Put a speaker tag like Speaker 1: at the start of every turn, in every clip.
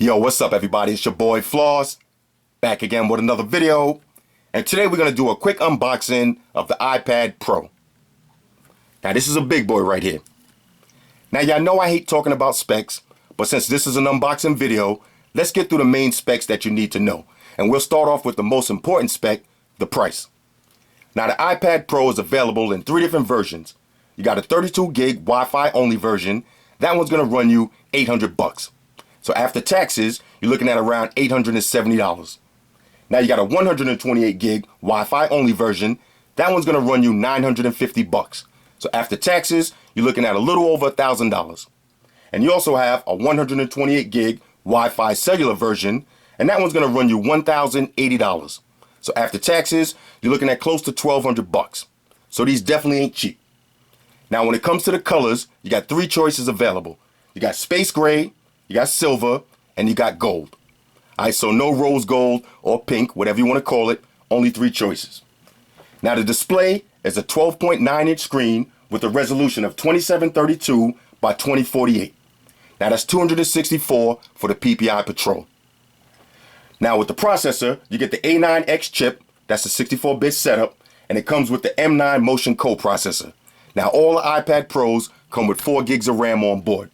Speaker 1: Yo, what's up everybody? It's your boy Floss, back again with another video. And today we're going to do a quick unboxing of the iPad Pro. Now this is a big boy right here. Now y'all know I hate talking about specs, but since this is an unboxing video, let's get through the main specs that you need to know. And we'll start off with the most important spec, the price. Now the iPad Pro is available in 3 different versions. You got a 32 gig Wi-Fi only version. That one's going to run you $800. So after taxes, you're looking at around $870. Now you got a 128 gig Wi-Fi only version. That one's going to run you $950. So after taxes, you're looking at a little over $1,000. And you also have a 128 gig Wi-Fi cellular version, and that one's going to run you $1,080. So after taxes, you're looking at close to $1,200. So these definitely ain't cheap. Now when it comes to the colors, you got 3 choices available. You got space gray, you got silver, and you got gold. Alright, so no rose gold or pink, whatever you want to call it, only 3 choices. Now the display is a 12.9 inch screen with a resolution of 2732 by 2048. Now that's 264 for the PPI Patrol. Now with the processor, you get the A9X chip, that's a 64-bit setup, and it comes with the M9 Motion coprocessor. Now all the iPad Pros come with 4 gigs of RAM on board.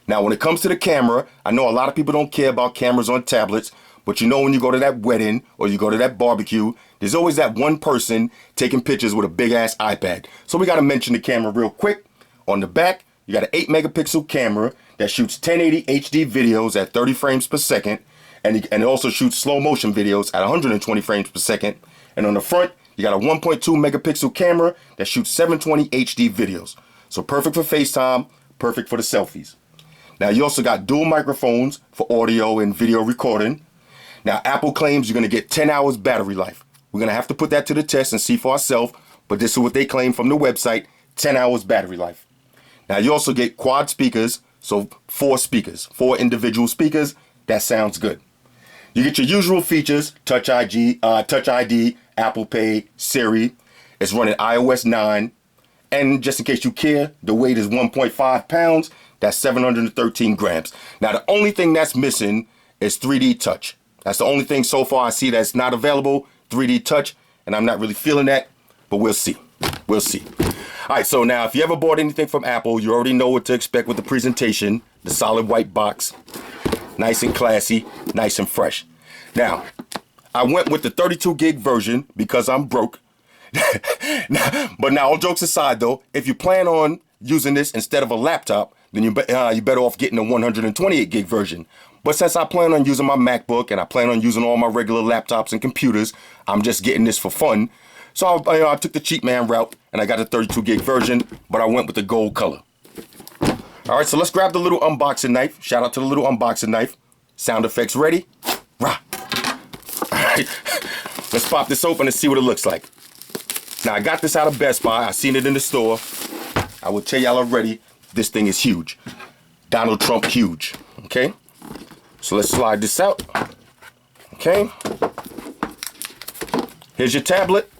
Speaker 1: Now when it comes to the camera, I know a lot of people don't care about cameras on tablets, but you know when you go to that wedding or you go to that barbecue, there's always that one person taking pictures with a big ass iPad. So we got to mention the camera real quick. On the back, you got an 8 megapixel camera that shoots 1080 HD videos at 30 frames per second, and it also shoots slow motion videos at 120 frames per second. And on the front, you got a 1.2 megapixel camera that shoots 720 HD videos. So perfect for FaceTime, perfect for the selfies. Now you also got dual microphones for audio and video recording. Now Apple claims you're going to get 10 hours battery life. We're going to have to put that to the test and see for ourselves, but this is what they claim from the website, 10 hours battery life. Now you also get quad speakers, so 4 speakers, 4 individual speakers. That sounds good. You get your usual features, Touch ID, Apple Pay, Siri. It's running iOS 9. And just in case you care, the weight is 1.5 pounds. That's 713 grams. Now, the only thing that's missing is 3D Touch. That's the only thing so far I see that's not available, 3D Touch, and I'm not really feeling that, but we'll see. We'll see. All right, so now if you ever bought anything from Apple, you already know what to expect with the presentation. The solid white box, nice and classy, nice and fresh. Now, I went with the 32 gig version because I'm broke. But now, all jokes aside though, if you plan on using this instead of a laptop, then you better off getting the 128 gig version. But since I plan on using my MacBook and I plan on using all my regular laptops and computers, I'm just getting this for fun. So I took the cheap man route and I got the 32 gig version, but I went with the gold color. All right, so let's grab the little unboxing knife. Shout out to the little unboxing knife. Sound effects ready? Rah. All right, let's pop this open and see what it looks like. Now I got this out of Best Buy. I seen it in the store. I will tell y'all already, this thing is huge. Donald Trump huge, okay? So let's slide this out, okay? Here's your tablet.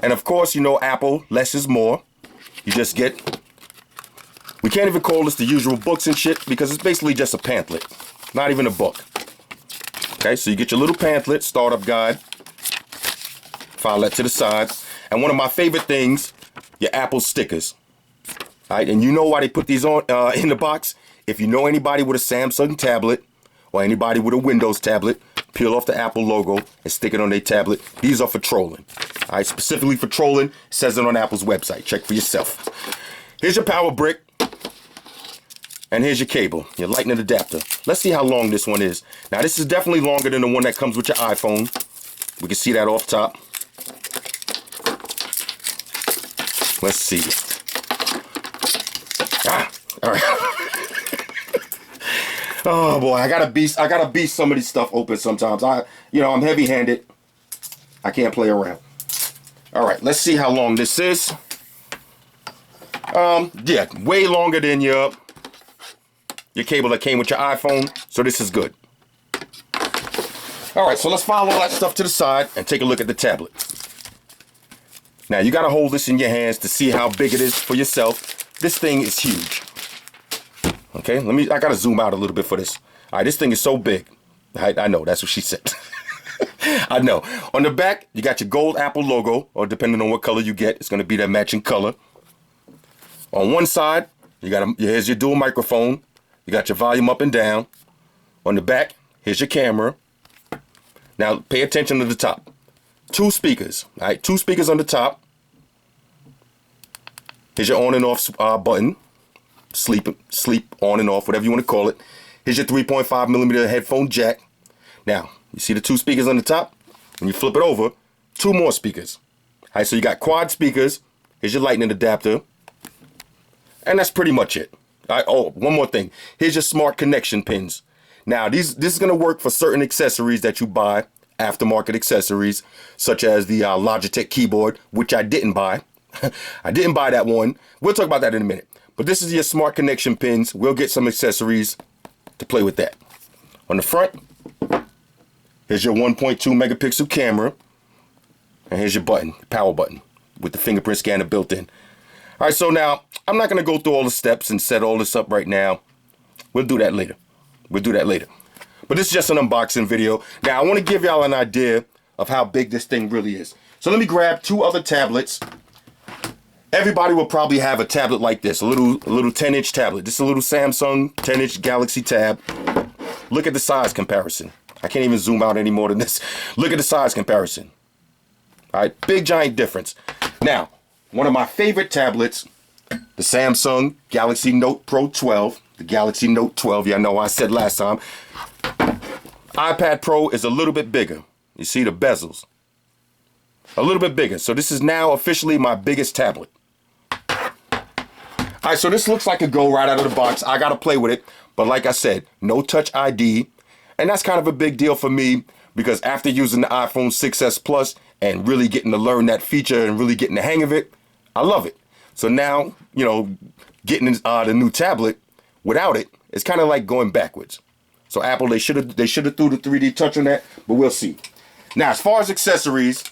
Speaker 1: And of course, you know Apple, less is more. You just get, we can't even call this the usual books and shit because it's basically just a pamphlet, not even a book. Okay, so you get your little pamphlet, startup guide. File that to the side. And one of my favorite things, your Apple stickers. All right, and you know why they put these on in the box? If you know anybody with a Samsung tablet or anybody with a Windows tablet, peel off the Apple logo and stick it on their tablet. These are for trolling. All right, specifically for trolling. It says it on Apple's website. Check for yourself. Here's your power brick. And here's your cable, your lightning adapter. Let's see how long this one is. Now, this is definitely longer than the one that comes with your iPhone. We can see that off top. Let's see. All right. Oh boy, I gotta beast some of this stuff open sometimes. I'm heavy-handed. I can't play around. All right, let's see how long this is. Yeah, way longer than your cable that came with your iPhone. So this is good. All right, so let's file all that stuff to the side and take a look at the tablet. Now you gotta hold this in your hands to see how big it is for yourself. This thing is huge. Okay, I gotta zoom out a little bit for this. All right, this thing is so big. I know, that's what she said. I know. On the back, you got your gold Apple logo, or depending on what color you get, it's gonna be that matching color. On one side, here's your dual microphone. You got your volume up and down. On the back, here's your camera. Now, pay attention to the top. 2 speakers, all right? 2 speakers on the top. Here's your on and off button. Sleep on and off, whatever you want to call it. Here's your 3.5 millimeter headphone jack. Now, you see the 2 speakers on the top? When you flip it over, 2 more speakers. All right, so you got quad speakers. Here's your lightning adapter. And that's pretty much it. All right, oh, one more thing. Here's your smart connection pins. Now, this is going to work for certain accessories that you buy, aftermarket accessories, such as the Logitech keyboard, which I didn't buy. I didn't buy that one. We'll talk about that in a minute. But this is your smart connection pins. We'll get some accessories to play with that. On the front, here's your 1.2 megapixel camera. And here's your button, power button, with the fingerprint scanner built in. All right, so now, I'm not going to go through all the steps and set all this up right now. We'll do that later. We'll do that later. But this is just an unboxing video. Now, I want to give y'all an idea of how big this thing really is. So let me grab 2 other tablets. Everybody will probably have a tablet like this, a little 10-inch tablet. This is a little Samsung 10-inch Galaxy Tab. Look at the size comparison. I can't even zoom out any more than this. Look at the size comparison. All right, big giant difference. Now, one of my favorite tablets, the Samsung Galaxy Note Pro 12, the Galaxy Note 12, y'all know I said last time. iPad Pro is a little bit bigger. You see the bezels. A little bit bigger. So this is now officially my biggest tablet. All right, so this looks like a go right out of the box. I got to play with it. But like I said, no Touch ID. And that's kind of a big deal for me because after using the iPhone 6s Plus and really getting to learn that feature and really getting the hang of it, I love it. So now, you know, getting the new tablet without it, it's kind of like going backwards. So Apple, they should have threw the 3D Touch on that, but we'll see. Now, as far as accessories,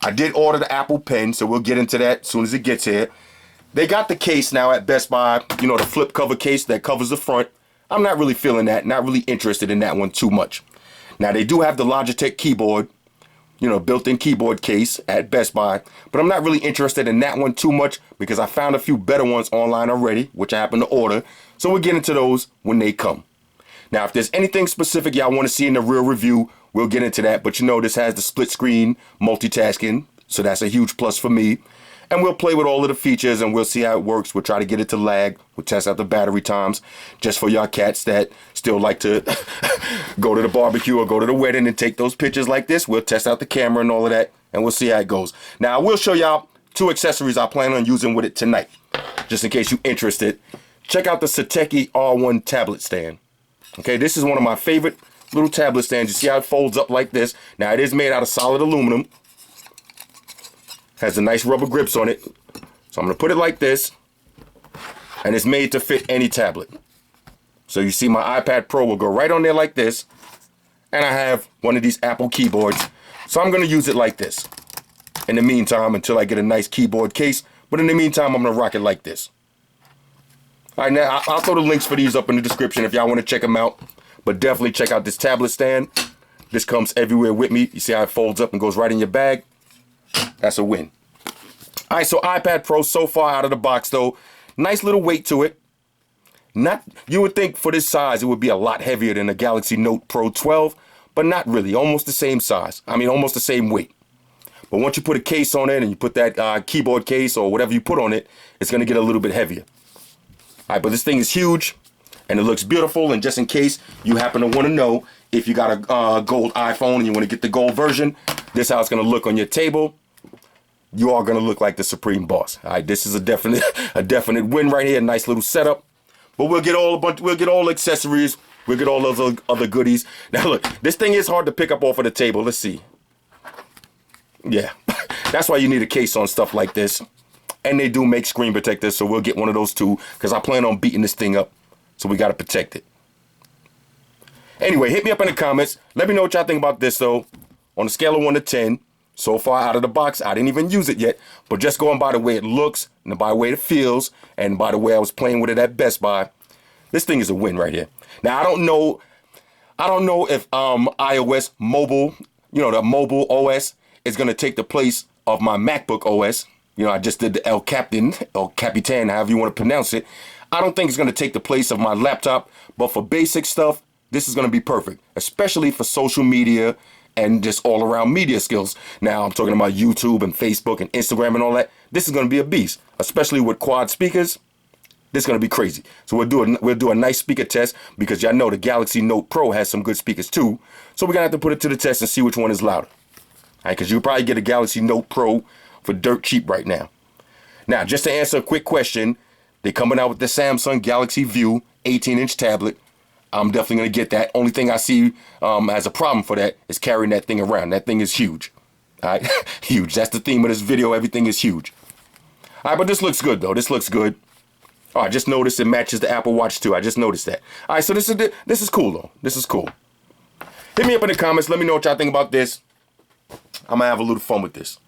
Speaker 1: I did order the Apple Pen, so we'll get into that as soon as it gets here. They got the case now at Best Buy, you know, the flip cover case that covers the front. I'm not really feeling that, not really interested in that one too much. Now, they do have the Logitech keyboard, you know, built-in keyboard case at Best Buy, but I'm not really interested in that one too much because I found a few better ones online already, which I happen to order. So we'll get into those when they come. Now, if there's anything specific y'all want to see in the real review, we'll get into that. But you know, this has the split screen multitasking, so that's a huge plus for me. And we'll play with all of the features and we'll see how it works. We'll try to get it to lag. We'll test out the battery times just for y'all cats that still like to go to the barbecue or go to the wedding and take those pictures like this. We'll test out the camera and all of that and we'll see how it goes. Now, I will show y'all 2 accessories I plan on using with it tonight, just in case you're interested. Check out the Satechi R1 tablet stand. Okay, this is one of my favorite little tablet stands. You see how it folds up like this. Now, it is made out of solid aluminum. Has the nice rubber grips on it. So I'm going to put it like this. And it's made to fit any tablet. So you see my iPad Pro will go right on there like this. And I have one of these Apple keyboards. So I'm going to use it like this in the meantime until I get a nice keyboard case. But in the meantime, I'm going to rock it like this. All right, now I'll throw the links for these up in the description if y'all want to check them out. But definitely check out this tablet stand. This comes everywhere with me. You see how it folds up and goes right in your bag? That's a win. All right, so iPad Pro so far out of the box, though. Nice little weight to it. You would think for this size, it would be a lot heavier than the Galaxy Note Pro 12, but not really. Almost the same size. I mean, almost the same weight. But once you put a case on it and you put that keyboard case or whatever you put on it, it's going to get a little bit heavier. All right, but this thing is huge and it looks beautiful. And just in case you happen to want to know if you got a gold iPhone and you want to get the gold version, this is how it's going to look on your table. You are going to look like the supreme boss. All right, this is a definite win right here. Nice little setup. But we'll get all the accessories. We'll get all those other goodies. Now look, this thing is hard to pick up off of the table. Let's see. Yeah, that's why you need a case on stuff like this. And they do make screen protectors, so we'll get one of those too, because I plan on beating this thing up. So we got to protect it. Anyway, hit me up in the comments. Let me know what y'all think about this, though. On a scale of 1 to 10, so far out of the box, I didn't even use it yet. But just going by the way it looks, and by the way it feels, and by the way I was playing with it at Best Buy, This thing is a win right here. Now, I don't know if iOS mobile, the mobile OS is going to take the place of my MacBook OS. I just did the El Capitan, however you want to pronounce it. I don't think it's going to take the place of my laptop, but for basic stuff, this is going to be perfect, especially for social media and just all around media skills. Now, I'm talking about YouTube and Facebook and Instagram and all that. This is going to be a beast, especially with quad speakers. This is going to be crazy. So we'll do a nice speaker test because y'all know the Galaxy Note Pro has some good speakers too. So we're going to have to put it to the test and see which one is louder. All right, because you probably get a Galaxy Note Pro for dirt cheap right now. Now, just to answer a quick question, they're coming out with the Samsung Galaxy View 18-inch tablet. I'm definitely going to get that. Only thing I see as a problem for that is carrying that thing around. That thing is huge. All right, huge. That's the theme of this video. Everything is huge. All right, but this looks good, though. This looks good. Oh, I just noticed it matches the Apple Watch, too. I just noticed that. All right, so this is cool, though. This is cool. Hit me up in the comments. Let me know what y'all think about this. I'm going to have a little fun with this.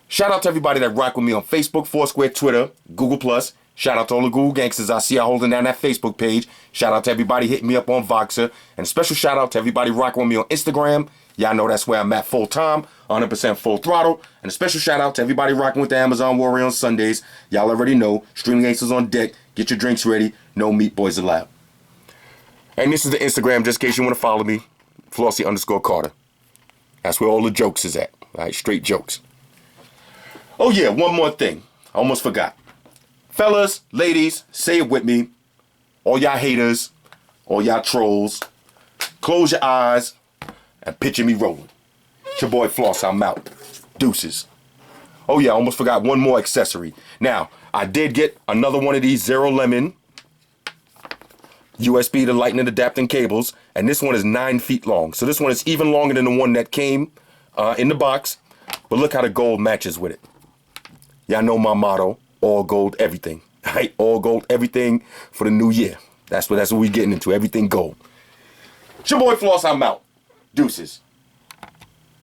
Speaker 1: Shout out to everybody that rock with me on Facebook, Foursquare, Twitter, Google+. Shout out to all the Google gangsters I see y'all holding down that Facebook page. Shout out to everybody hitting me up on Voxer. And a special shout out to everybody rocking with me on Instagram. Y'all know that's where I'm at full time, 100% full throttle. And a special shout out to everybody rocking with the Amazon Warrior on Sundays. Y'all already know, streaming gangsters on deck. Get your drinks ready. No meat boys allowed. And this is the Instagram, just in case you want to follow me. Flossy_Carter. That's where all the jokes is at. All right, straight jokes. Oh yeah, one more thing. I almost forgot. Fellas, ladies, say it with me. All y'all haters, all y'all trolls, close your eyes and picture me rolling. It's your boy Floss, I'm out. Deuces. Oh yeah, I almost forgot one more accessory. Now, I did get another one of these Zero Lemon USB to lightning adapting cables, and this one is 9 feet long. So this one is even longer than the one that came in the box, but look how the gold matches with it. Y'all know my motto, all gold, everything. Right? All gold, everything for the new year. That's what we getting into, everything gold. It's your boy Floss, I'm out. Deuces.